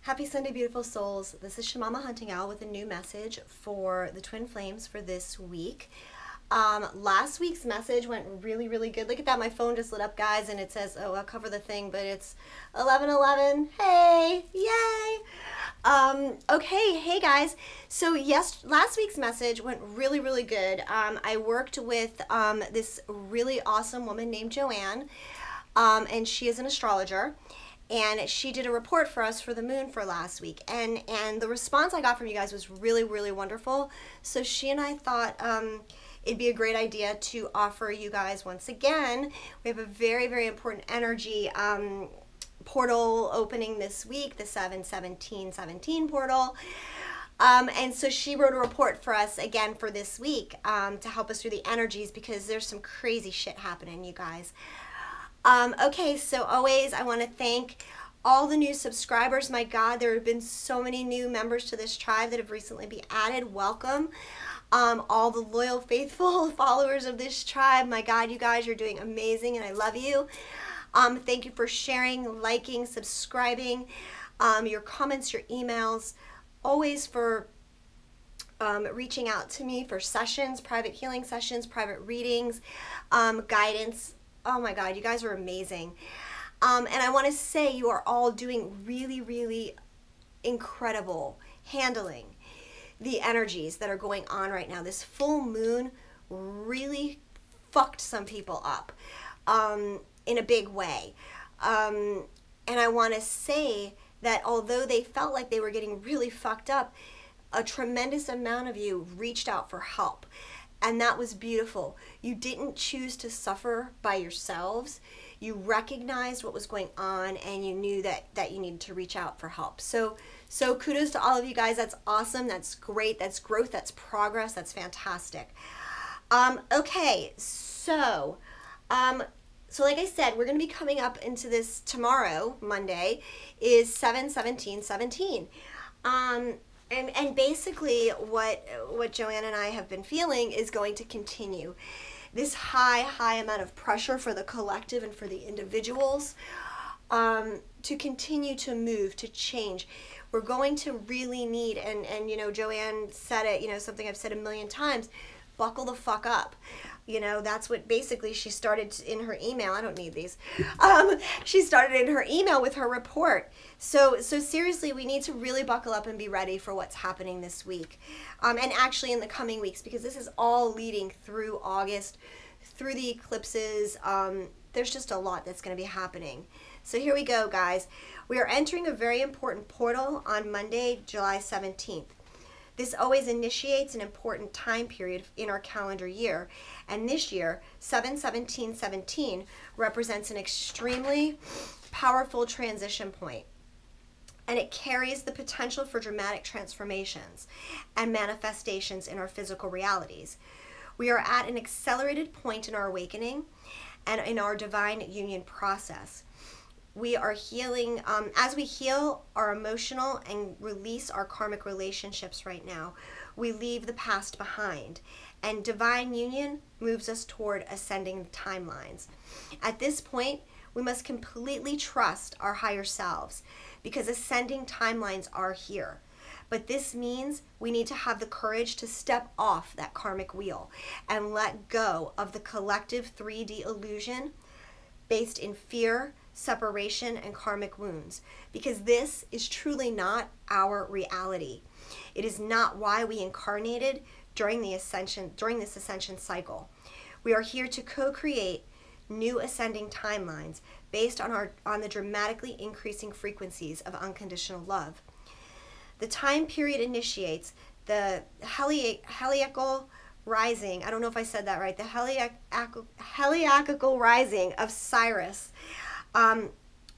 Happy Sunday, beautiful souls. This is Shamama Hunting Owl with a new message for the Twin Flames for this week. Last week's message went really, really good. Look at that. My phone just lit up, guys, and it says, oh, I'll cover the thing, but it's 11:11. Hey, yay. Okay, hey, guys. So, yes, last week's message went really, really good. I worked with this really awesome woman named Joanne, and she is an astrologer. And she did a report for us for the moon for last week. And the response I got from you guys was really, really wonderful. So she and I thought it'd be a great idea to offer you guys once again. We have a very, very important energy portal opening this week, the 7-17-17 portal. And so she wrote a report for us again for this week to help us through the energies, because there's some crazy shit happening, you guys. Okay, so always I want to thank all the new subscribers. My God, there have been so many new members to this tribe that have recently been added. Welcome. All the loyal, faithful followers of this tribe. My God, you guys are doing amazing, and I love you. Thank you for sharing, liking, subscribing, your comments, your emails, always for reaching out to me for sessions, private healing sessions, private readings, guidance. Oh my God, you guys are amazing. And I want to say you are all doing really, really incredible handling the energies that are going on right now. This full moon really fucked some people up in a big way. And I want to say that although they felt like they were getting really fucked up, a tremendous amount of you reached out for help. And that was beautiful. You didn't choose to suffer by yourselves. You recognized what was going on, and you knew that you needed to reach out for help. So kudos to all of you guys. That's awesome. That's great. That's growth. That's progress. That's fantastic. Okay, so like I said, we're going to be coming up into this tomorrow, Monday, is 7-17-17. And basically what Joanne and I have been feeling is going to continue. This high amount of pressure for the collective and for the individuals to continue to move, to change. We're going to really need, and you know, Joanne said it, you know, something I've said a million times, buckle the fuck up. You know, that's what basically she started in her email. I don't need these. She started in her email with her report. So seriously, we need to really buckle up and be ready for what's happening this week. And actually in the coming weeks, because this is all leading through August, through the eclipses. There's just a lot that's going to be happening. So here we go, guys. We are entering a very important portal on Monday, July 17th. This always initiates an important time period in our calendar year. And this year, 7-17-17 represents an extremely powerful transition point. And it carries the potential for dramatic transformations and manifestations in our physical realities. We are at an accelerated point in our awakening and in our divine union process. We are healing, as we heal our emotional and release our karmic relationships right now, we leave the past behind. And divine union moves us toward ascending timelines. At this point, we must completely trust our higher selves, because ascending timelines are here. But this means we need to have the courage to step off that karmic wheel and let go of the collective 3D illusion based in fear, separation, and karmic wounds, because this is truly not our reality. It is not why we incarnated during this ascension cycle. We are here to co-create new ascending timelines based on the dramatically increasing frequencies of unconditional love. The time period initiates the heliacal rising. I don't know if I said that right. The heliacal rising of Cyrus.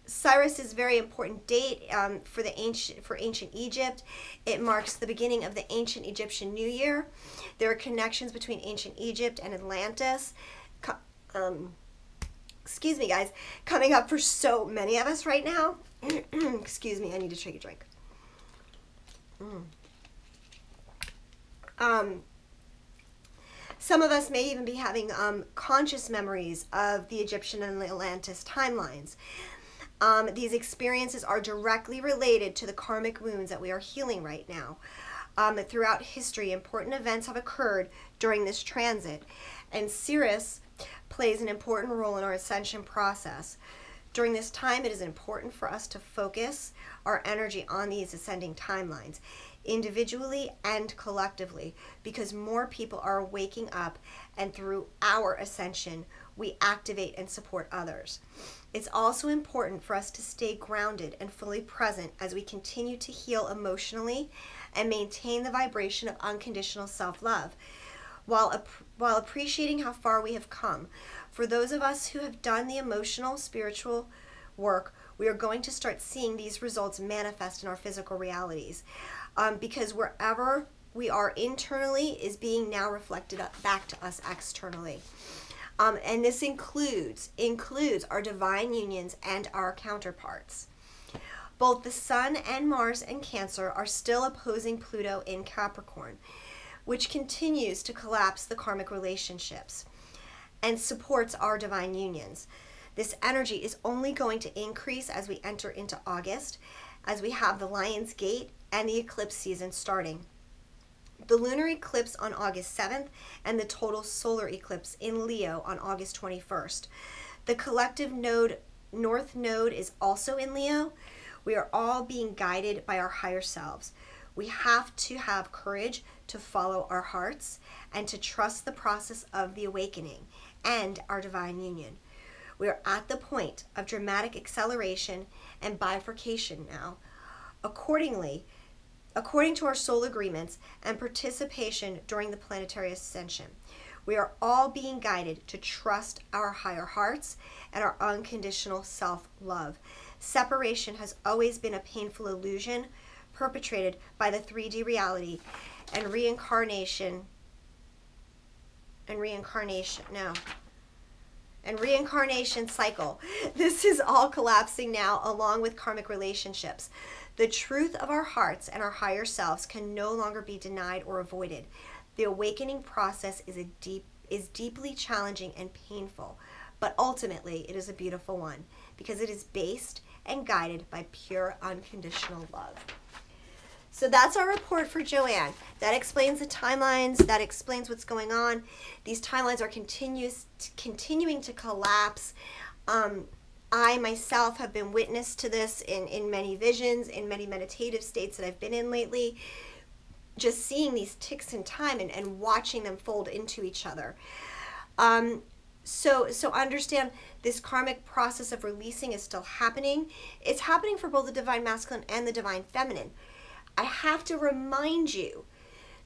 Cyrus is a very important date for ancient Egypt. It marks the beginning of the ancient Egyptian New Year. There are connections between ancient Egypt and Atlantis. Excuse me, guys, coming up for so many of us right now. Excuse me, I need to take a drink. Some of us may even be having conscious memories of the Egyptian and the Atlantis timelines. These experiences are directly related to the karmic wounds that we are healing right now. Throughout history, important events have occurred during this transit, and Sirius plays an important role in our ascension process. During this time, it is important for us to focus our energy on these ascending timelines, individually and collectively, because more people are waking up, and through our ascension, we activate and support others. It's also important for us to stay grounded and fully present as we continue to heal emotionally and maintain the vibration of unconditional self-love, while appreciating how far we have come. For those of us who have done the emotional, spiritual work, we are going to start seeing these results manifest in our physical realities, because wherever we are internally is being now reflected back to us externally. And this includes our divine unions and our counterparts. Both the Sun and Mars in Cancer are still opposing Pluto in Capricorn, which continues to collapse the karmic relationships and supports our divine unions. This energy is only going to increase as we enter into August, as we have the Lion's Gate and the eclipse season starting. The lunar eclipse on August 7th and the total solar eclipse in Leo on August 21st. The collective node, North Node, is also in Leo. We are all being guided by our higher selves. We have to have courage to follow our hearts and to trust the process of the awakening and our divine union. We are at the point of dramatic acceleration and bifurcation now. According to our soul agreements and participation during the planetary ascension, we are all being guided to trust our higher hearts and our unconditional self-love. Separation has always been a painful illusion perpetrated by the 3D reality and reincarnation cycle. This is all collapsing now, along with karmic relationships. The truth of our hearts and our higher selves can no longer be denied or avoided. The awakening process is deeply challenging and painful, but ultimately it is a beautiful one because it is based and guided by pure unconditional love. So that's our report for Joanne. That explains the timelines. That explains what's going on. These timelines are continuing to collapse. I myself have been witness to this in many visions, in many meditative states that I've been in lately. Just seeing these ticks in time and watching them fold into each other. So understand this karmic process of releasing is still happening. It's happening for both the divine masculine and the divine feminine. I have to remind you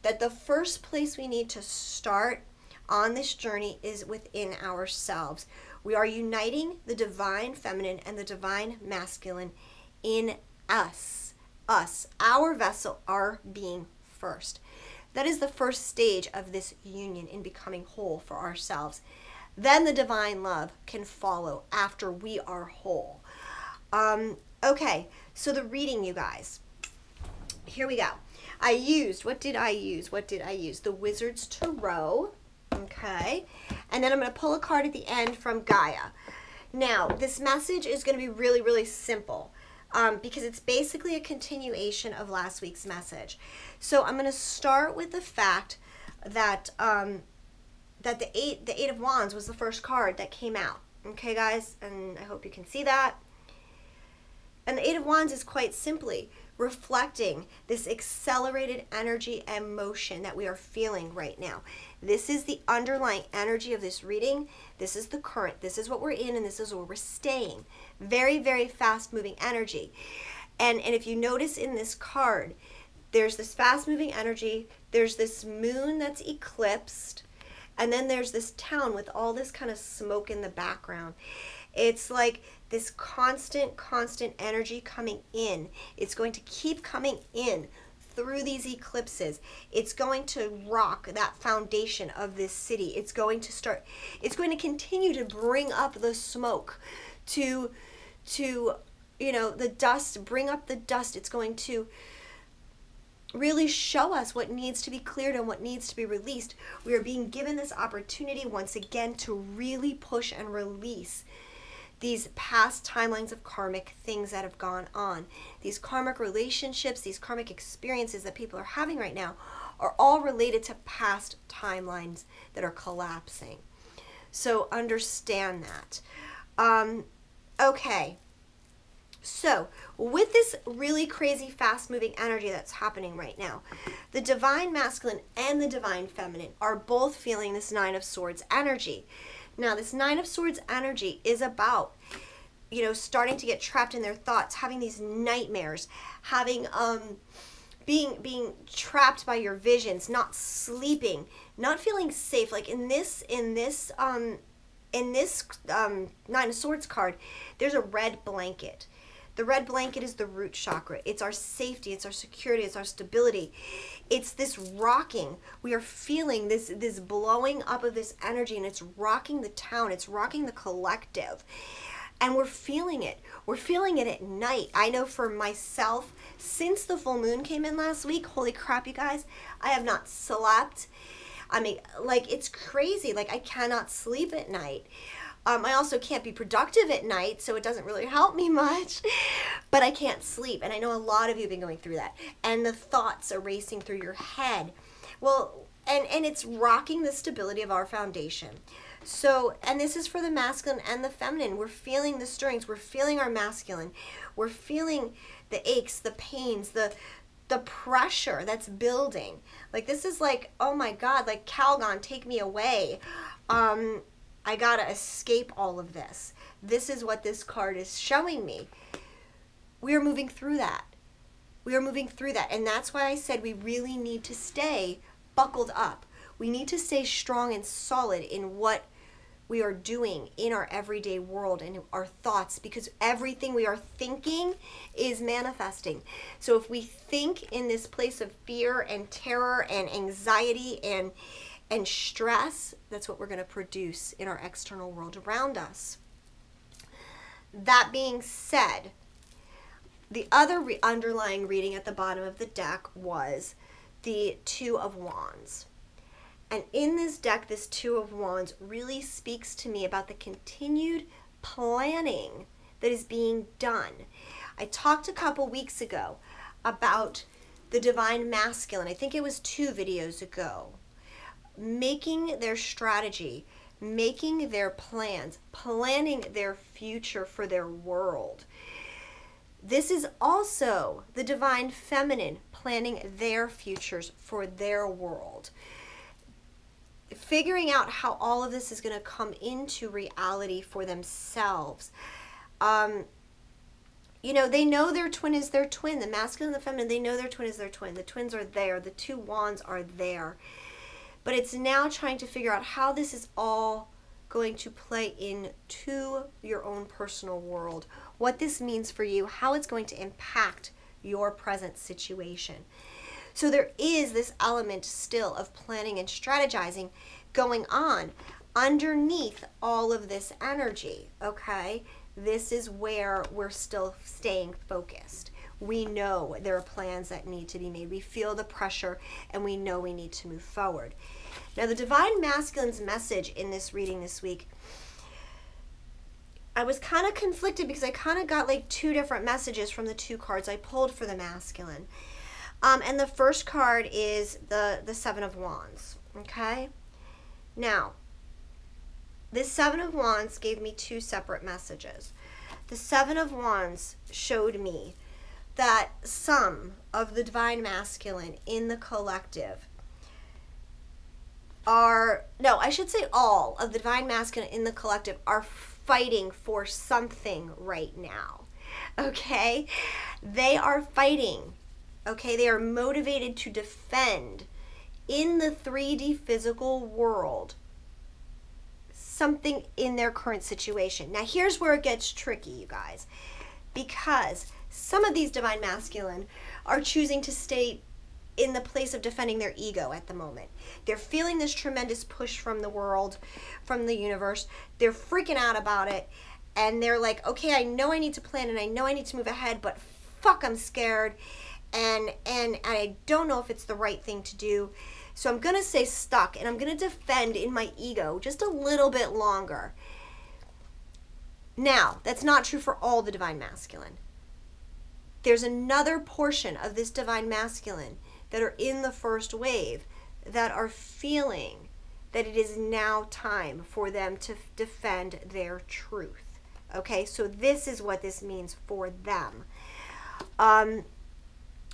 that the first place we need to start on this journey is within ourselves. We are uniting the divine feminine and the divine masculine in us. Our vessel, our being first. That is the first stage of this union in becoming whole for ourselves. Then the divine love can follow after we are whole. Okay, so the reading, you guys. Here we go. What did I use? The Wizard's Tarot. Okay. And then I'm going to pull a card at the end from Gaia. Now, this message is going to be really, really simple because it's basically a continuation of last week's message. So I'm going to start with the fact that that the Eight of Wands was the first card that came out. Okay, guys? And I hope you can see that. And the Eight of Wands is quite simply reflecting this accelerated energy and motion that we are feeling right now. This is the underlying energy of this reading. This is the current. This is what we're in, and this is where we're staying. Very, very fast-moving energy. And if you notice in this card, there's this fast-moving energy. There's this moon that's eclipsed. And then there's this town with all this kind of smoke in the background. It's like this constant energy coming in. It's going to keep coming in through these eclipses. It's going to rock that foundation of this city. It's going to continue to bring up the smoke to the dust, bring up the dust. It's going to really show us what needs to be cleared and what needs to be released. We are being given this opportunity once again to really push and release these past timelines of karmic things that have gone on. These karmic relationships, these karmic experiences that people are having right now are all related to past timelines that are collapsing. So understand that. Okay. So with this really crazy fast moving energy that's happening right now, the divine masculine and the divine feminine are both feeling this Nine of Swords energy. Now, this Nine of Swords energy is about, starting to get trapped in their thoughts, having these nightmares, having, being trapped by your visions, not sleeping, not feeling safe. Like in this Nine of Swords card, there's a red blanket. The red blanket is the root chakra. It's our safety, it's our security, it's our stability. It's this rocking. We are feeling this blowing up of this energy, and it's rocking the town. It's rocking the collective. And we're feeling it. We're feeling it at night. I know for myself, since the full moon came in last week, holy crap, you guys, I have not slept. I mean, like, it's crazy. Like, I cannot sleep at night. I also can't be productive at night, so it doesn't really help me much, but I can't sleep. And I know a lot of you have been going through that. And the thoughts are racing through your head. Well, and it's rocking the stability of our foundation. So, and this is for the masculine and the feminine. We're feeling the stirrings. We're feeling our masculine. We're feeling the aches, the pains, the pressure that's building. Like, this is like, oh my God, like, Calgon, take me away. I gotta escape all of this. This is what this card is showing me. We are moving through that. We are moving through that. And that's why I said we really need to stay buckled up. We need to stay strong and solid in what we are doing in our everyday world and our thoughts, because everything we are thinking is manifesting. So if we think in this place of fear and terror and anxiety and stress, that's what we're going to produce in our external world around us. That being said, the other underlying reading at the bottom of the deck was the Two of Wands. And in this deck, this Two of Wands really speaks to me about the continued planning that is being done. I talked a couple weeks ago about the divine masculine. I think it was 2 videos ago. Making their strategy, making their plans, planning their future for their world. This is also the divine feminine planning their futures for their world. Figuring out how all of this is going to come into reality for themselves. They know their twin is their twin. The masculine and the feminine, they know their twin is their twin. The twins are there. The 2 wands are there. But it's now trying to figure out how this is all going to play into your own personal world, what this means for you, how it's going to impact your present situation. So there is this element still of planning and strategizing going on underneath all of this energy, okay? This is where we're still staying focused. We know there are plans that need to be made. We feel the pressure, and we know we need to move forward. Now, the divine masculine's message in this reading this week, I was kind of conflicted because I kind of got like 2 different messages from the 2 cards I pulled for the masculine. And the first card is the 7 of Wands, okay? Now, this 7 of Wands gave me 2 separate messages. The 7 of Wands showed me that some of the divine masculine in the collective are, no, I should say all of the divine masculine in the collective are fighting for something right now, okay? They are fighting, okay? They are motivated to defend in the 3D physical world something in their current situation. Now, here's where it gets tricky, you guys, because some of these divine masculine are choosing to stay in the place of defending their ego at the moment. They're feeling this tremendous push from the world, from the universe. They're freaking out about it, and they're like, okay, I know I need to plan and I know I need to move ahead, but fuck, I'm scared, and I don't know if it's the right thing to do. So I'm going to stay stuck, and I'm going to defend in my ego just a little bit longer. Now, that's not true for all the divine masculine. There's another portion of this divine masculine that are in the first wave that are feeling that it is now time for them to defend their truth. Okay, so this is what this means for them.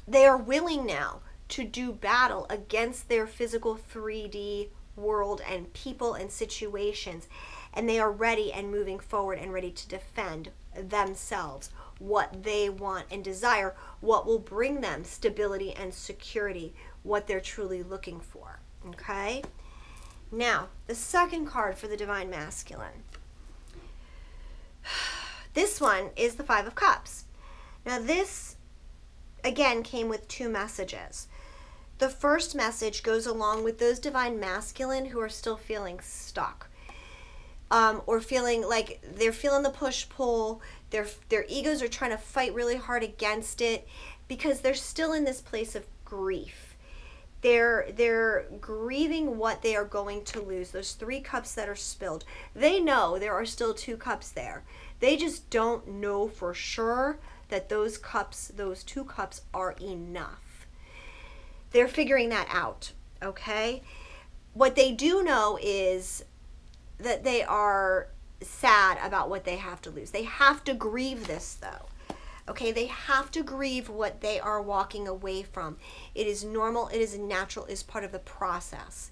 They are willing now to do battle against their physical 3D world and people and situations, and they are ready and moving forward and ready to defend themselves, what they want and desire, what will bring them stability and security, what they're truly looking for. Okay? Now, the second card for the divine masculine. This one is the Five of Cups. Now, this again came with two messages. The first message goes along with those divine masculine who are still feeling stuck, or feeling like they're feeling the push-pull. Their egos are trying to fight really hard against it because they're still in this place of grief. They're grieving what they are going to lose. Those 3 cups that are spilled. They know there are still 2 cups there. They just don't know for sure that those 2 cups are enough. They're figuring that out, okay? What they do know is that they are sad about what they have to lose. They have to grieve this, though. Okay, they have to grieve what they are walking away from. It is normal, it is natural, it is part of the process.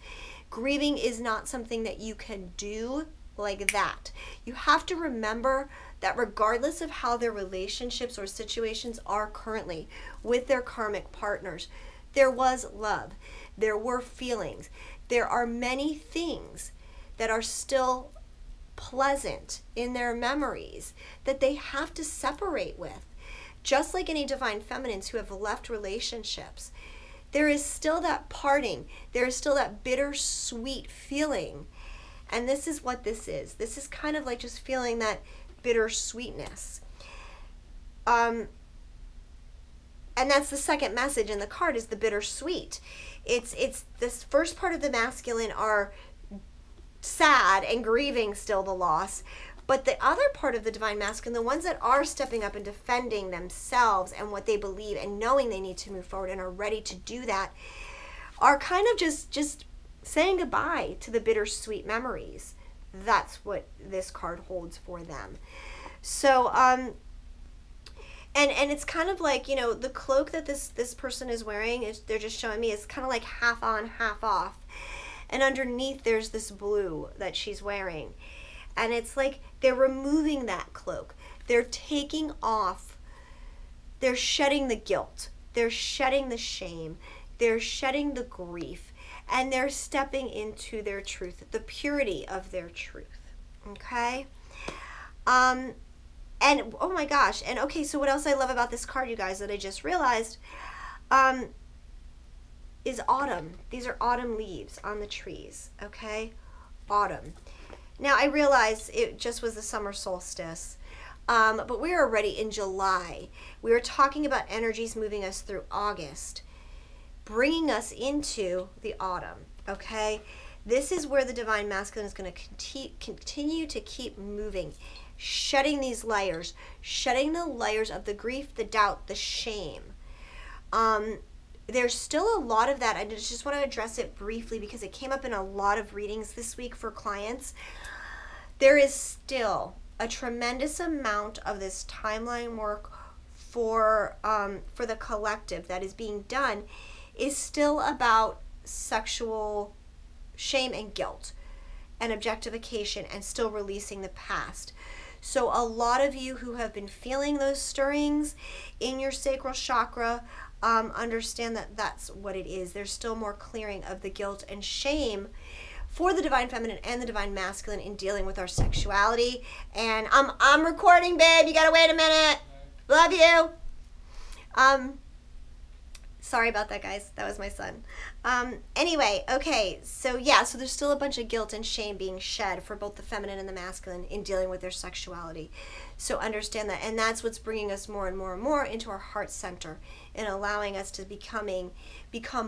Grieving is not something that you can do like that. You have to remember that regardless of how their relationships or situations are currently with their karmic partners, there was love, there were feelings, there are many things that are still pleasant in their memories that they have to separate with. Just like any divine feminines who have left relationships, there is still that parting, there is still that bittersweet feeling. And this is what this is. This is kind of like just feeling that bittersweetness. And that's the second message in the card, is the bittersweet. It's this first part of the masculine are sad and grieving still the loss, but the other part of the divine masculine, the ones that are stepping up and defending themselves and what they believe and knowing they need to move forward and are ready to do that, are kind of just saying goodbye to the bittersweet memories. That's what this card holds for them. So and it's kind of like, you know, the cloak that this person is wearing, they're just showing me, is kind of like half on, half off. And underneath there's this blue that she's wearing. And it's like they're removing that cloak. They're taking off, they're shedding the guilt. They're shedding the shame. They're shedding the grief. And they're stepping into their truth, the purity of their truth. Okay? And oh my gosh. And okay, so what else I love about this card, you guys, that I just realized, is autumn. These are autumn leaves on the trees. Okay? Autumn. Now, I realize it just was the summer solstice, but we're already in July. We are talking about energies moving us through August, bringing us into the autumn, okay? This is where the divine masculine is going to continue to keep moving, shedding these layers, shedding the layers of the grief, the doubt, the shame. There's still a lot of that. I just want to address it briefly because it came up in a lot of readings this week for clients. There is still a tremendous amount of this timeline work for the collective that is being done is still about sexual shame and guilt and objectification and still releasing the past. So a lot of you who have been feeling those stirrings in your sacral chakra, understand that that's what it is. There's still more clearing of the guilt and shame for the divine feminine and the divine masculine in dealing with our sexuality. And I'm recording, babe. You gotta wait a minute. Love you. Sorry about that, guys. That was my son. Anyway, okay. So yeah, so there's still a bunch of guilt and shame being shed for both the feminine and the masculine in dealing with their sexuality. So understand that. And that's what's bringing us more and more and more into our heart center and allowing us to become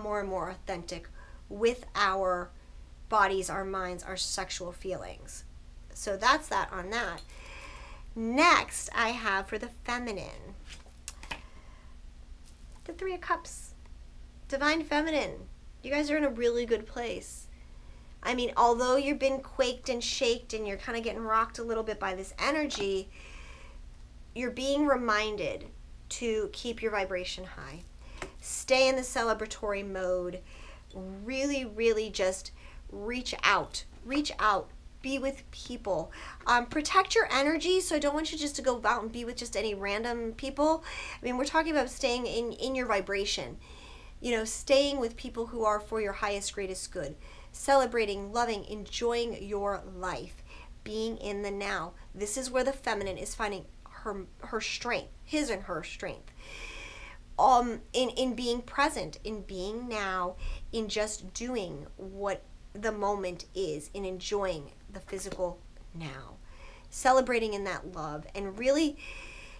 more and more authentic with our bodies, our minds, our sexual feelings. So that's that on that. Next, I have for the feminine, the Three of Cups. Divine Feminine, you guys are in a really good place. I mean, although you've been quaked and shaked and you're kind of getting rocked a little bit by this energy, you're being reminded to keep your vibration high. Stay in the celebratory mode. Really, really just reach out. Reach out. Be with people. Protect your energy, so I don't want you just to go out and be with just any random people. I mean, we're talking about staying in your vibration. You know, staying with people who are for your highest, greatest good. Celebrating, loving, enjoying your life. Being in the now. This is where the feminine is finding her strength, his and her strength. In being present, in being now, in just doing what the moment is, in enjoying the physical now. Celebrating in that love and really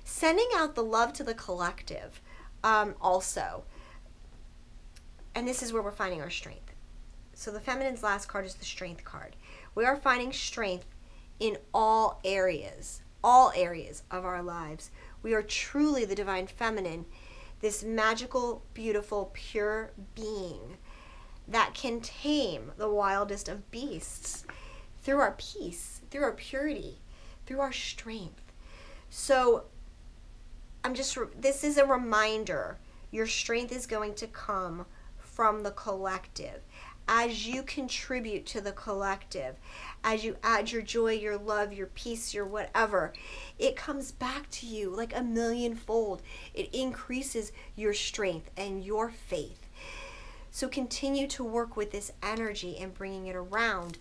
sending out the love to the collective also. And this is where we're finding our strength. So the feminine's last card is the strength card. We are finding strength in all areas of our lives. We are truly the divine feminine, this magical, beautiful, pure being that can tame the wildest of beasts through our peace, through our purity, through our strength. So this is a reminder. Your strength is going to come from the collective. As you contribute to the collective, as you add your joy, your love, your peace, your whatever, it comes back to you like a millionfold. It increases your strength and your faith. So continue to work with this energy and bringing it around.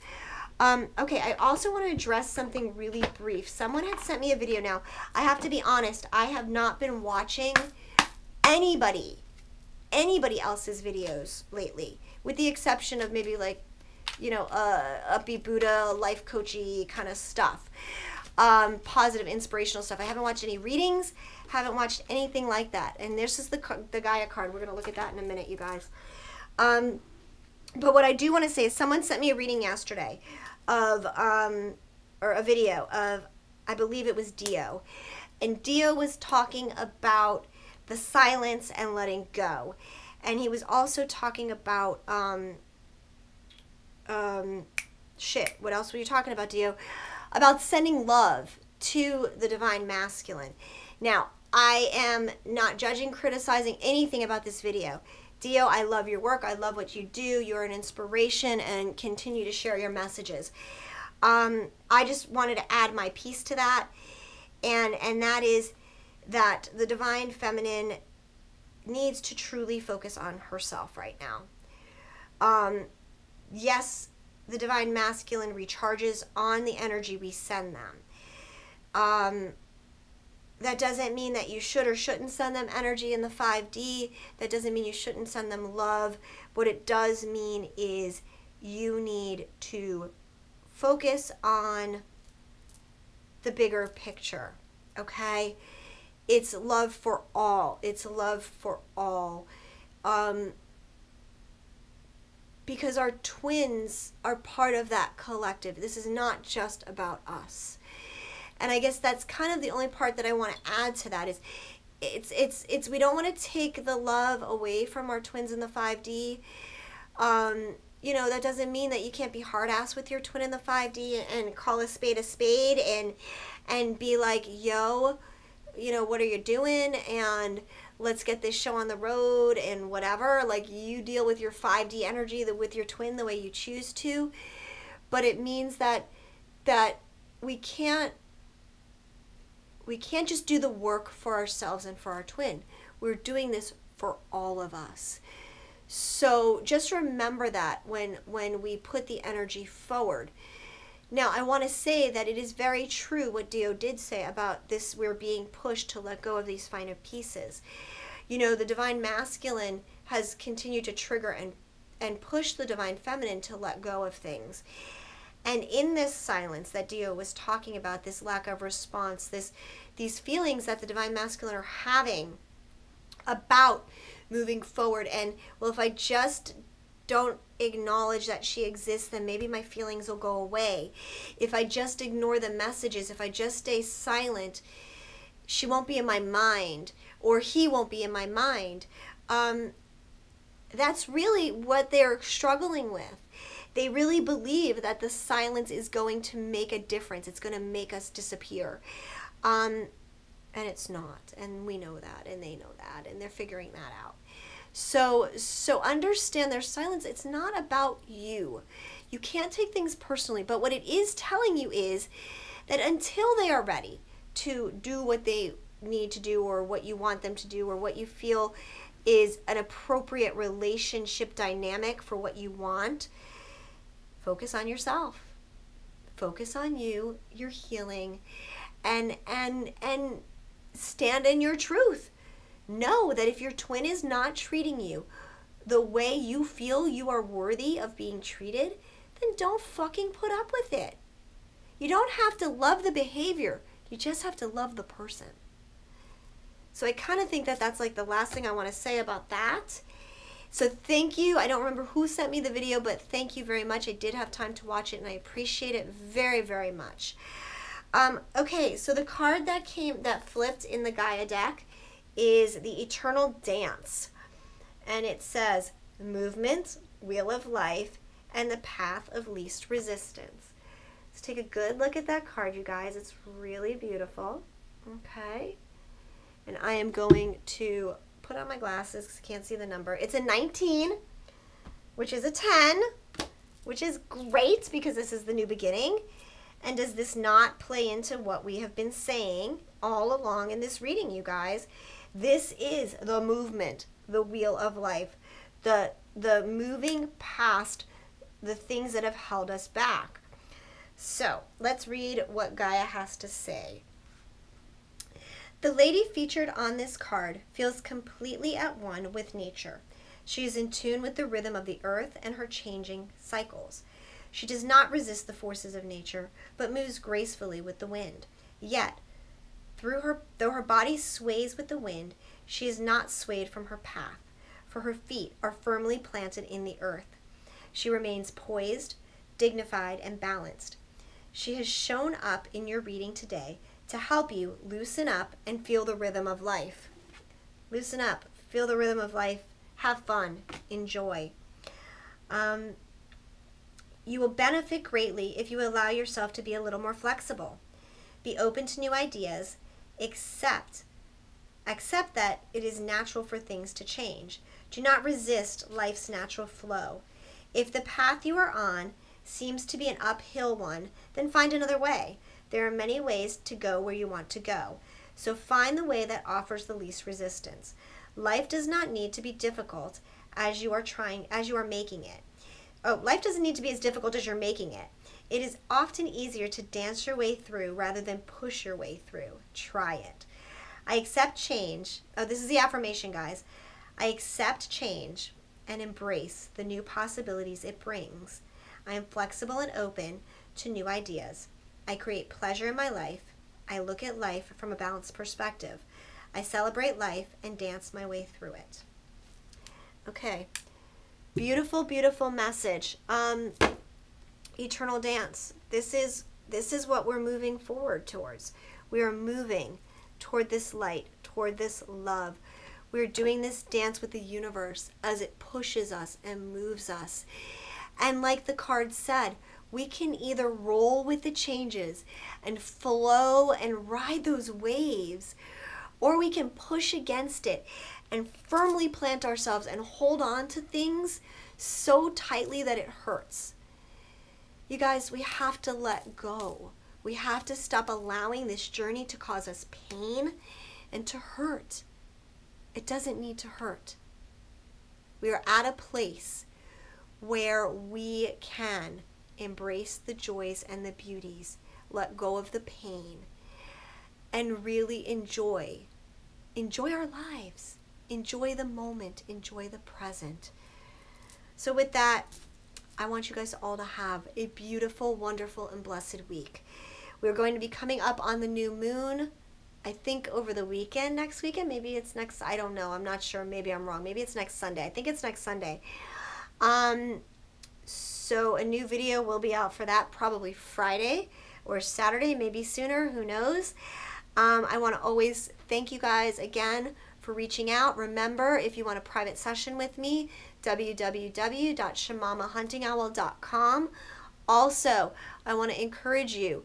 Okay, I also want to address something really brief. Someone had sent me a video. Now, I have to be honest, I have not been watching anybody else's videos lately, with the exception of maybe like, you know, upbeat Buddha, life coachy kind of stuff, positive, inspirational stuff. I haven't watched any readings, haven't watched anything like that. And this is the Gaia card. We're going to look at that in a minute, you guys. But what I do want to say is someone sent me a reading yesterday of, or a video of, I believe it was Dio. And Dio was talking about the silence and letting go. And he was also talking about, what else were you talking about, Dio? About sending love to the divine masculine. Now, I am not judging, criticizing anything about this video. Dio, I love your work. I love what you do. You're an inspiration and continue to share your messages. I just wanted to add my piece to that. And that is that the divine feminine needs to truly focus on herself right now. Yes, the divine masculine recharges on the energy we send them. That doesn't mean that you should or shouldn't send them energy in the 5D. That doesn't mean you shouldn't send them love. What it does mean is you need to focus on the bigger picture, okay? It's love for all. It's love for all. Because our twins are part of that collective. This is not just about us. And I guess that's kind of the only part that I want to add to that is it's we don't want to take the love away from our twins in the 5D. You know, that doesn't mean that you can't be hard ass with your twin in the 5D and call a spade and be like, yo, you know, what are you doing? And let's get this show on the road and whatever. Like, you deal with your 5D energy with your twin the way you choose to. But it means that we can't just do the work for ourselves and for our twin. We're doing this for all of us. So just remember that when we put the energy forward. Now, I want to say that it is very true what Dio did say about this. We're being pushed to let go of these finer pieces. You know, the divine masculine has continued to trigger and push the divine feminine to let go of things. And in this silence that Dio was talking about, this lack of response, these feelings that the divine masculine are having about moving forward, and, well, if I just don't acknowledge that she exists, then maybe my feelings will go away. If I just ignore the messages, if I just stay silent, she won't be in my mind, or he won't be in my mind. That's really what they're struggling with. They really believe that the silence is going to make a difference. It's going to make us disappear. And it's not. And we know that, and they know that, and they're figuring that out. So understand their silence. It's not about you. You can't take things personally. But what it is telling you is that until they are ready to do what they need to do, or what you want them to do, or what you feel is an appropriate relationship dynamic for what you want, focus on yourself. Focus on you, your healing, and stand in your truth. Know that if your twin is not treating you the way you feel you are worthy of being treated, then don't fucking put up with it. You don't have to love the behavior. You just have to love the person. So I kind of think that that's like the last thing I want to say about that. So thank you. I don't remember who sent me the video, but thank you very much. I did have time to watch it, and I appreciate it very, very much. Okay, so the card that flipped in the Gaia deck is the Eternal Dance. And it says movement, wheel of life, and the path of least resistance. Let's take a good look at that card, you guys. It's really beautiful. Okay. And I am going to put on my glasses because I can't see the number. It's a 19, which is a 10, which is great because this is the new beginning. And does this not play into what we have been saying all along in this reading, you guys? This is the movement, the wheel of life, the moving past the things that have held us back. So let's read what Gaia has to say. The lady featured on this card feels completely at one with nature. She is in tune with the rhythm of the earth and her changing cycles. She does not resist the forces of nature, but moves gracefully with the wind. Yet, though her body sways with the wind, she is not swayed from her path, for her feet are firmly planted in the earth. She remains poised, dignified, and balanced. She has shown up in your reading today to help you loosen up and feel the rhythm of life. Loosen up, feel the rhythm of life, have fun, enjoy. You will benefit greatly if you allow yourself to be a little more flexible. Be open to new ideas. Accept that it is natural for things to change. Do not resist life's natural flow. If the path you are on seems to be an uphill one, then find another way. There are many ways to go where you want to go. So find the way that offers the least resistance. Life does not need to be difficult as you are making it. Oh, life doesn't need to be as difficult as you're making it. It is often easier to dance your way through rather than push your way through. Try it. I accept change. Oh, this is the affirmation, guys. I accept change and embrace the new possibilities it brings. I am flexible and open to new ideas. I create pleasure in my life. I look at life from a balanced perspective. I celebrate life and dance my way through it. Okay. Beautiful, beautiful message. Eternal dance. This is what we're moving forward towards. We are moving toward this light, toward this love. We're doing this dance with the universe as it pushes us and moves us. And like the card said, we can either roll with the changes and flow and ride those waves, or we can push against it and firmly plant ourselves and hold on to things so tightly that it hurts. You guys, we have to let go. We have to stop allowing this journey to cause us pain and to hurt. It doesn't need to hurt. We are at a place where we can embrace the joys and the beauties, let go of the pain, and really enjoy our lives. Enjoy the moment, enjoy the present. So with that, I want you guys all to have a beautiful, wonderful, and blessed week. We're going to be coming up on the new moon, I think over the weekend, next weekend. Maybe it's next, I don't know. I'm not sure. Maybe I'm wrong. Maybe it's next Sunday. I think it's next Sunday. So a new video will be out for that probably Friday or Saturday, maybe sooner, who knows. I want to always thank you guys again for reaching out. Remember, if you want a private session with me, www.shamamahuntingowl.com. Also, I want to encourage you,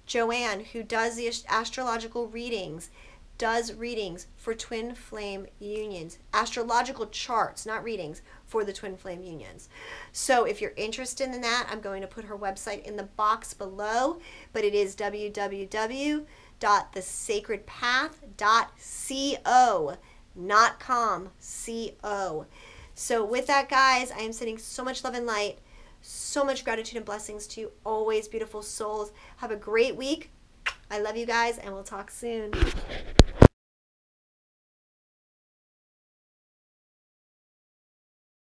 Joanne, who does the astrological readings, does readings for twin flame unions, astrological charts, not readings, for the twin flame unions. So if you're interested in that, I'm going to put her website in the box below, but it is www.thesacredpath.co, not com, co. So with that, guys, I am sending so much love and light, so much gratitude and blessings to you, always beautiful souls. Have a great week. I love you guys, and we'll talk soon.